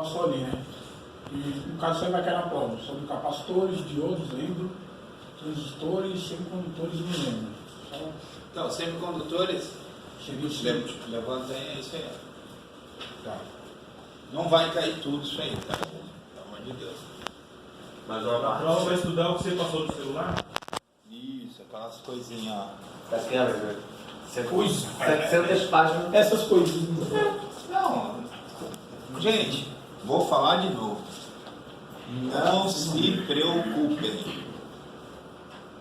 passou ali, né? E no caso você vai cair na prova sobre capacitores, diodos, lembro, transistores, semicondutores e milênios. Então, semicondutores, levanta aí, é isso aí. Tá. Não vai cair tudo isso aí, tá? Pelo amor de Deus. Mas a prova vai estudar o que você passou do celular? Isso, aquelas coisinhas, ó. Daquelas, né? 700 páginas. Essas coisinhas. Não, gente, vou falar de novo. Não se preocupem.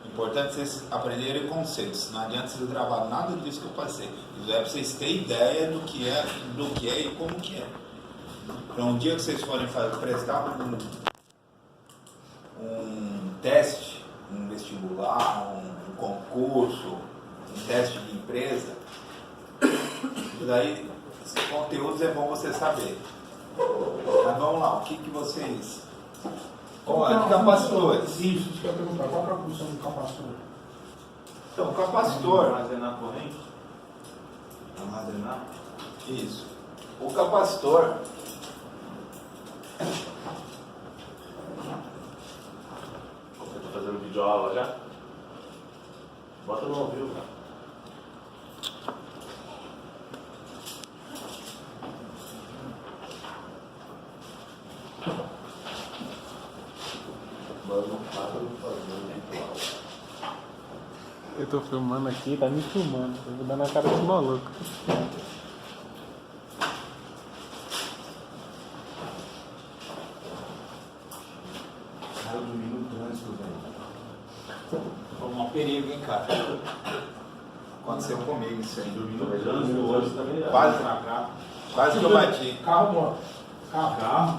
Importante vocês aprenderem conceitos. Não adianta vocês gravar nada disso que eu passei. Isso é para vocês terem ideia do que é e como que é. Para um dia que vocês forem prestar um teste, um vestibular, um concurso, um teste de empresa, daí esses conteúdos é bom você saber. Mas vamos lá, o que vocês... Olha, capacitores. Isso que eu ia perguntar. Qual é a função do capacitor? Então, o capacitor... Armazenar corrente? Armazenar? Isso. O capacitor... Você tá fazendo videoaula já? Bota no ao vivo, cara. Eu tô filmando aqui, tá me filmando. Eu vou dar na cara de maluco. Cara, eu dormi no trânsito, velho. Foi um perigo, hein, cara? Aconteceu comigo isso aí. Dormi no trânsito hoje também. Quase que eu bati. Carro, moto. Carro.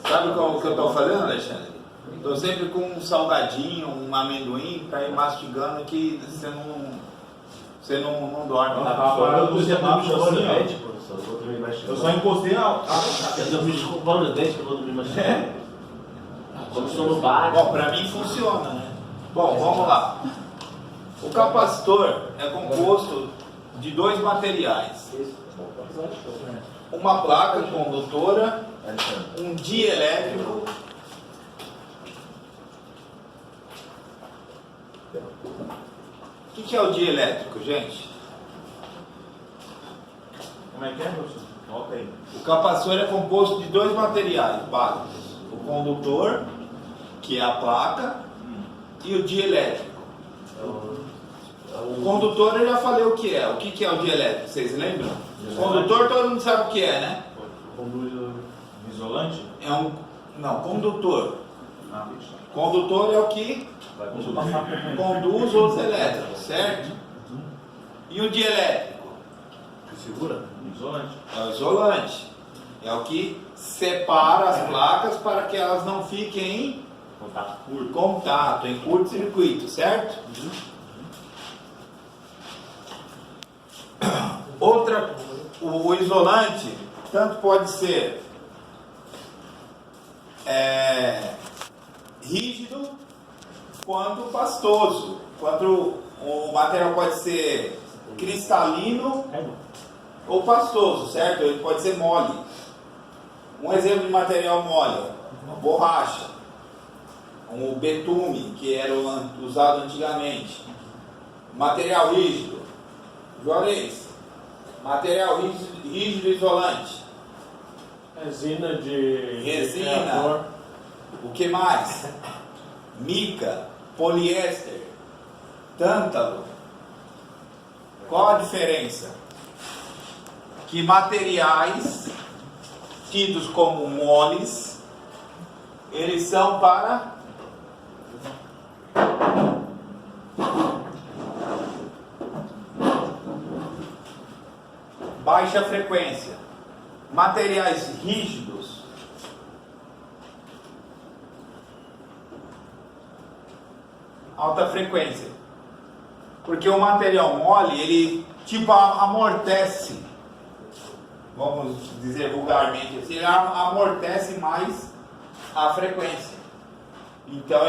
Sabe o que eu tô fazendo, Alexandre? Tô sempre com um salgadinho, um amendoim, pra ir mastigando que você não dorme. Eu só encostei a... Eu dormi desculpando o dente que eu vou dormir mais cedo. Como estou no bar. Bom, pra mim funciona, né? Bom, vamos lá. O capacitor é composto de dois materiais. Uma placa condutora, um dielétrico. O que é o dielétrico, gente? Como é que é, professor? Volta aí. O capacitor é composto de dois materiais básicos. O condutor, que é a placa, e o dielétrico. O condutor eu já falei o que é. O que é o dielétrico? Vocês lembram? O condutor todo mundo sabe o que é, né? Conduz isolante? É um... Não, condutor. Ah, Condutor é o que vai conduzir. conduz os elétricos, certo? E o dielétrico? Que segura? Isolante. É o isolante. É o que separa as placas para que elas não fiquem em contato, em curto-circuito, certo? Outra, o isolante tanto pode ser rígido quanto pastoso. Quanto o material pode ser cristalino ou pastoso, certo? Ele pode ser mole. Um exemplo de material mole, uma borracha, um betume, que era usado antigamente. Material rígido, Juarez, material rígido isolante. Resina de... Resina, o que mais? Mica, poliéster, tântalo. Qual a diferença? Que materiais tidos como moles, eles são para baixa frequência. Materiais rígidos alta frequência. Porque o material mole, ele tipo amortece, vamos dizer vulgarmente assim, ele amortece mais a frequência. Então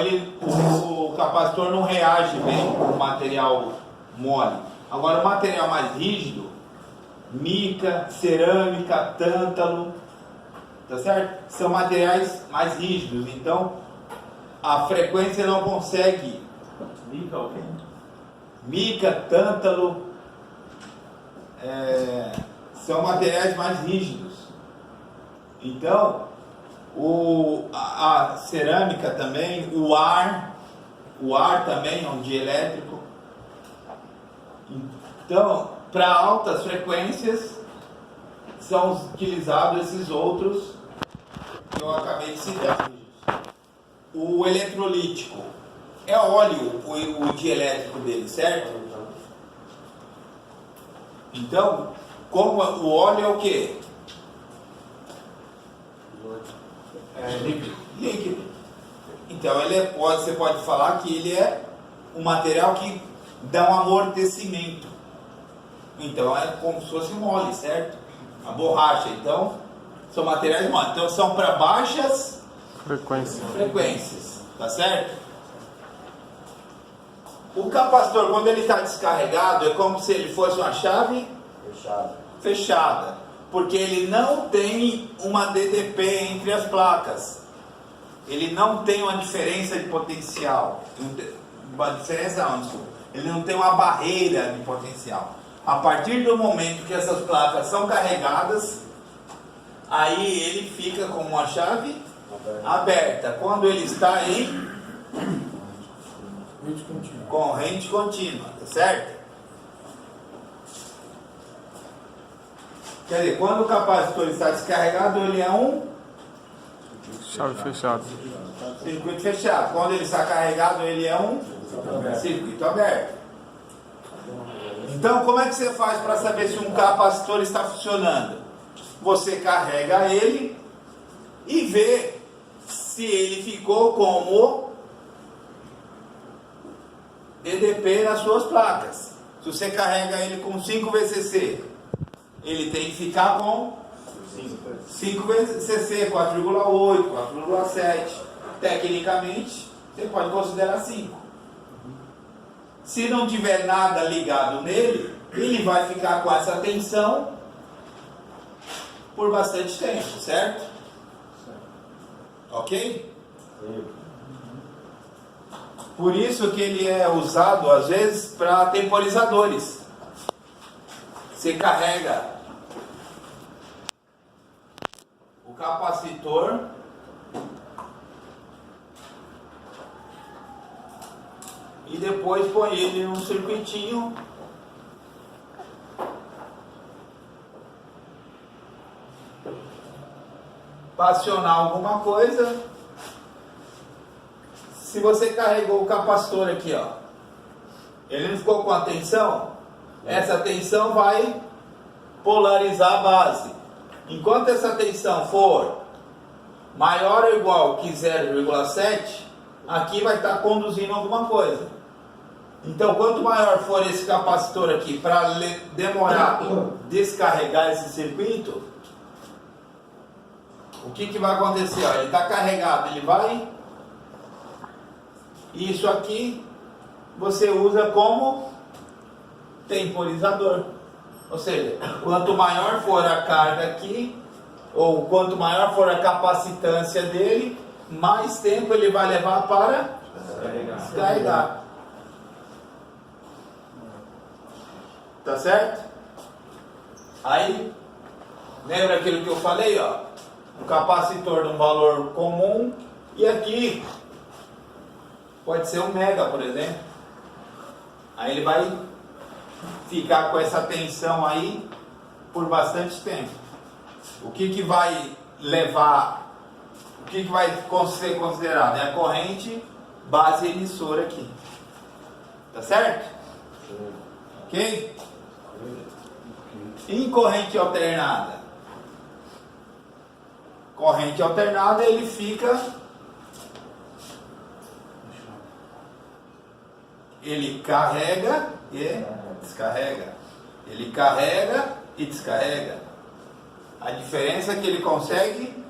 o capacitor não reage bem com o material mole. Agora o material mais rígido, mica, cerâmica, tântalo, tá certo? São materiais mais rígidos, então a frequência não consegue. Mica, o quê? Mica, tântalo, são materiais mais rígidos. Então, a cerâmica também, o ar também é um dielétrico. Então, para altas frequências, são utilizados esses outros que eu acabei de citar. O eletrolítico é óleo, o dielétrico dele, certo? Então, como o óleo é o quê? Líquido. Então, você pode falar que ele é um material que dá um amortecimento. Então, é como se fosse mole, certo? A borracha. Então, são materiais moles. Então, são para baixas frequências. Tá certo? O capacitor, quando ele está descarregado, é como se ele fosse uma chave fechada. Porque ele não tem uma DDP entre as placas. Ele não tem uma diferença de potencial. Uma diferença não, desculpa. Ele não tem uma barreira de potencial. A partir do momento que essas placas são carregadas, aí ele fica com uma chave aberta. Quando ele está em corrente contínua, tá certo? Quer dizer, quando o capacitor está descarregado, ele é um Chave fechada. circuito fechado. Quando ele está carregado, ele é um circuito aberto. Então, como é que você faz para saber se um capacitor está funcionando? Você carrega ele e vê se ele ficou como DDP nas suas placas. Se você carrega ele com 5 VCC, ele tem que ficar com 5 VCC, 4,8, 4,7. Tecnicamente, você pode considerar 5. Se não tiver nada ligado nele, ele vai ficar com essa tensão por bastante tempo, certo? Ok? Por isso que ele é usado às vezes para temporizadores. Você carrega o capacitor e depois põe ele num circuitinho para acionar alguma coisa. Se você carregou o capacitor aqui, ó, ele não ficou com a tensão, essa tensão vai polarizar a base. Enquanto essa tensão for maior ou igual que 0,7, aqui vai estar conduzindo alguma coisa. Então, quanto maior for esse capacitor aqui, para demorar descarregar esse circuito, o que vai acontecer? Ó, ele está carregado, ele vai... Isso aqui você usa como temporizador. Ou seja, quanto maior for a carga aqui, ou quanto maior for a capacitância dele, mais tempo ele vai levar para descarregar. Tá certo? Aí, lembra aquilo que eu falei, ó? Um capacitor de um valor comum, e aqui pode ser 1 mega, por exemplo. Aí ele vai ficar com essa tensão aí por bastante tempo. O que vai levar, o que vai ser considerado? É a corrente base emissora aqui. Tá certo? Ok? Em corrente alternada. Corrente alternada, ele fica... Ele carrega e descarrega. Ele carrega e descarrega. A diferença é que ele consegue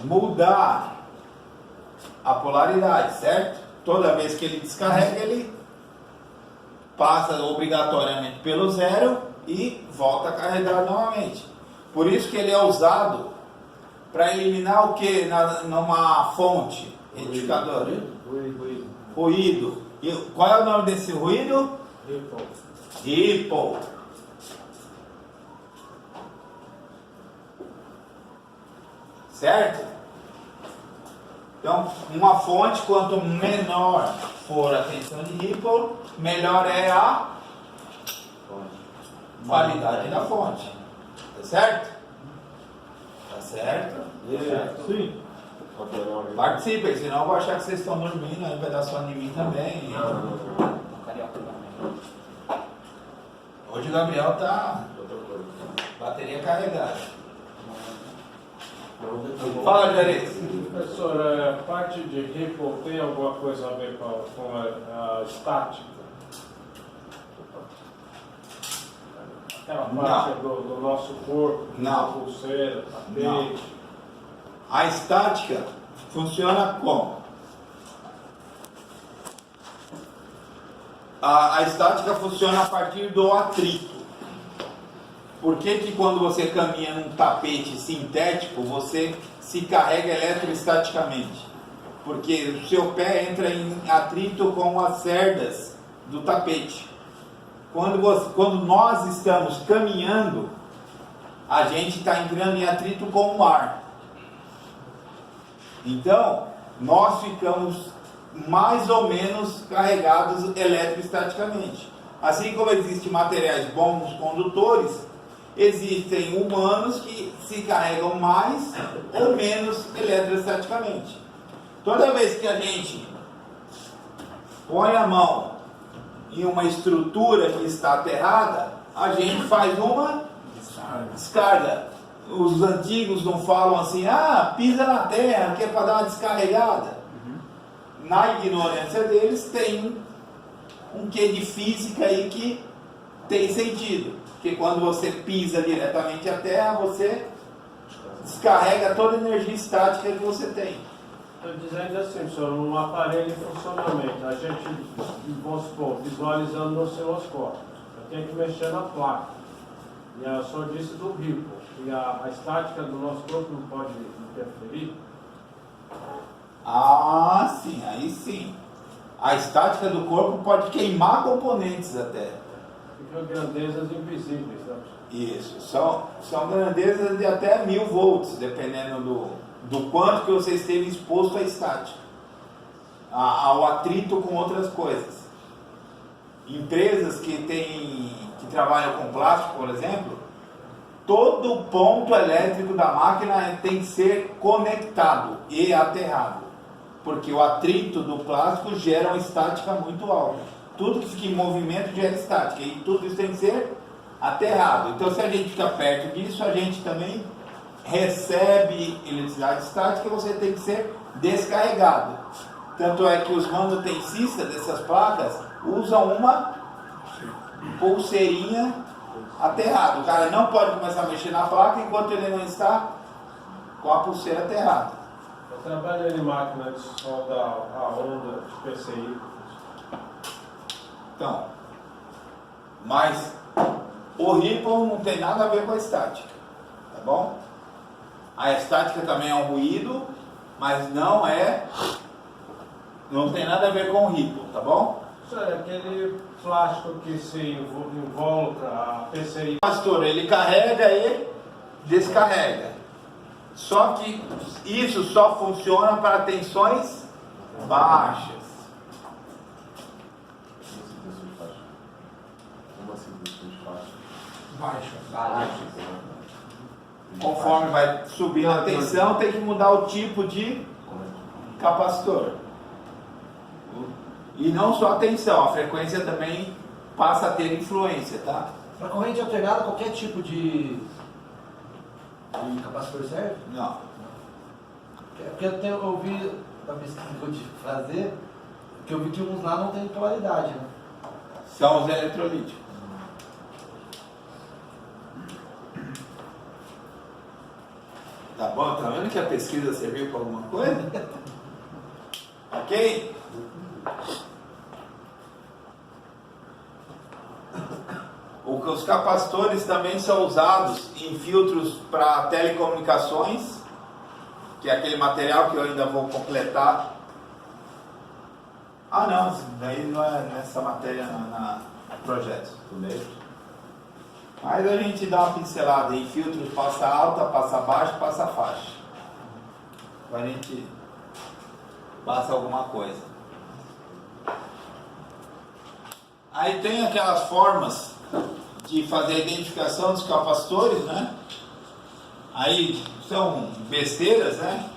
mudar a polaridade, certo? Toda vez que ele descarrega, ele passa obrigatoriamente pelo zero e volta a carregar novamente. Por isso que ele é usado para eliminar o que numa fonte retificadora? Ruído. E qual é o nome desse ruído? Ripple. Certo? Então, uma fonte, quanto menor for a tensão de Ripple, melhor é a qualidade da fonte. Tá certo? Tá certo? Sim. Participem, senão eu vou achar que vocês estão dormindo, aí vai dar sono em mim também. Hoje o Gabriel tá bateria carregada. Fala, Jerez. Professor, a parte de Ripple tem alguma coisa a ver com a estática? Aquela parte do nosso corpo, Não. pulseira, tapete. Não. A estática funciona como? A estática funciona a partir do atrito. Por que quando você caminha num tapete sintético, você se carrega eletroestaticamente? Porque o seu pé entra em atrito com as cerdas do tapete. Quando nós estamos caminhando, a gente está entrando em atrito com o ar. Então, nós ficamos mais ou menos carregados eletroestaticamente. Assim como existem materiais bons condutores, existem humanos que se carregam mais ou menos eletroestaticamente. Toda vez que a gente põe a mão em uma estrutura que está aterrada, a gente faz uma descarga. Os antigos não falam assim, pisa na terra, que é para dar uma descarregada. Na ignorância deles tem um quê de física aí que tem sentido. Porque quando você pisa diretamente a terra, você descarrega toda a energia estática que você tem. Estou dizendo assim, senhor, um aparelho em funcionamento, a gente, vamos supor, visualizando no osciloscópio, eu tenho que mexer na placa. E o senhor disse do Ripple, e a estática do nosso corpo não pode interferir? Ah, sim, aí sim. A estática do corpo pode queimar componentes até. Ficam grandezas invisíveis, né? Isso, são grandezas de até 1000 volts, dependendo do quanto que você esteve exposto à estática, ao atrito com outras coisas. Empresas que trabalham com plástico, por exemplo, todo ponto elétrico da máquina tem que ser conectado e aterrado, porque o atrito do plástico gera uma estática muito alta. Tudo que fica em movimento gera estática, e tudo isso tem que ser aterrado. Então, se a gente fica perto disso, a gente também recebe eletricidade estática, você tem que ser descarregado. Tanto é que os manutencistas dessas placas usam uma pulseirinha aterrada. O cara não pode começar a mexer na placa enquanto ele não está com a pulseira aterrada. Eu trabalho em máquina de soldar a onda de PCI. Então, mas o Ripple não tem nada a ver com a estática, tá bom? A estática também é um ruído, mas não tem nada a ver com o Ripple, tá bom? Isso é aquele plástico que se involucra a PCI. O pastor, ele carrega e descarrega. Só que isso só funciona para tensões baixas. Baixa. Conforme vai subindo a tensão, tem que mudar o tipo de capacitor. E não só a tensão, a frequência também passa a ter influência, tá? Para corrente alternada, qualquer tipo de capacitor serve? Não. Porque eu ouvi na pesquisa que eu tive que fazer, que eu vi que uns lá não tem polaridade, né? São os eletrolíticos. Tá bom? Tá vendo que a pesquisa serviu para alguma coisa? Ok? Os capacitores também são usados em filtros para telecomunicações que é aquele material que eu ainda vou completar. Ah não, isso daí não é nessa matéria na projeto. Mas a gente dá uma pincelada em filtros, passa alta, passa baixo, passa faixa. A gente passa alguma coisa. Aí tem aquelas formas de fazer a identificação dos capacitores, né? Aí são besteiras, né?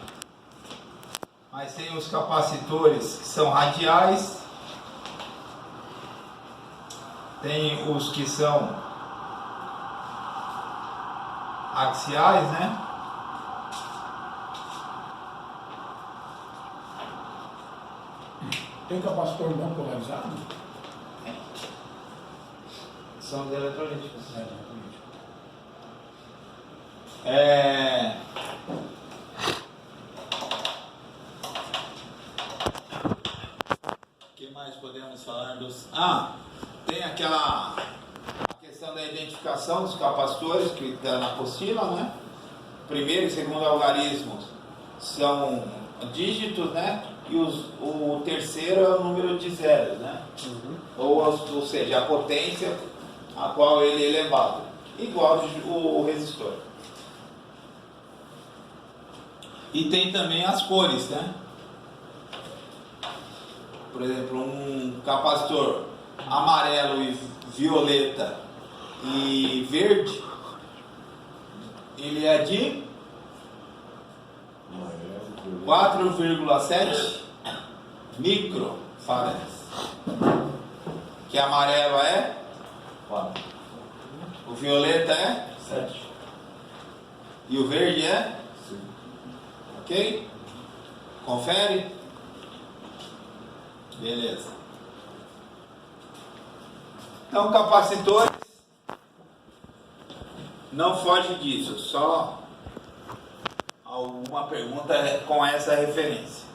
Mas tem os capacitores que são radiais, tem os que são axiais, né? Tem capacitor não polarizado? São os eletrolíticos. O que mais podemos falar dos... tem aquela questão da identificação dos capacitores que está na apostila, né? Primeiro e segundo algarismos são dígitos, né? E o terceiro é o número de zeros, né? Ou seja, a potência a qual ele é elevado, igual o resistor. E tem também as cores, né? Por exemplo, um capacitor amarelo e violeta e verde, ele é de 4,7 microfarads. Que amarelo é 4. O violeta é 7. E o verde é 5. Ok? Confere? Beleza. Então, capacitores, não foge disso, só alguma pergunta com essa referência.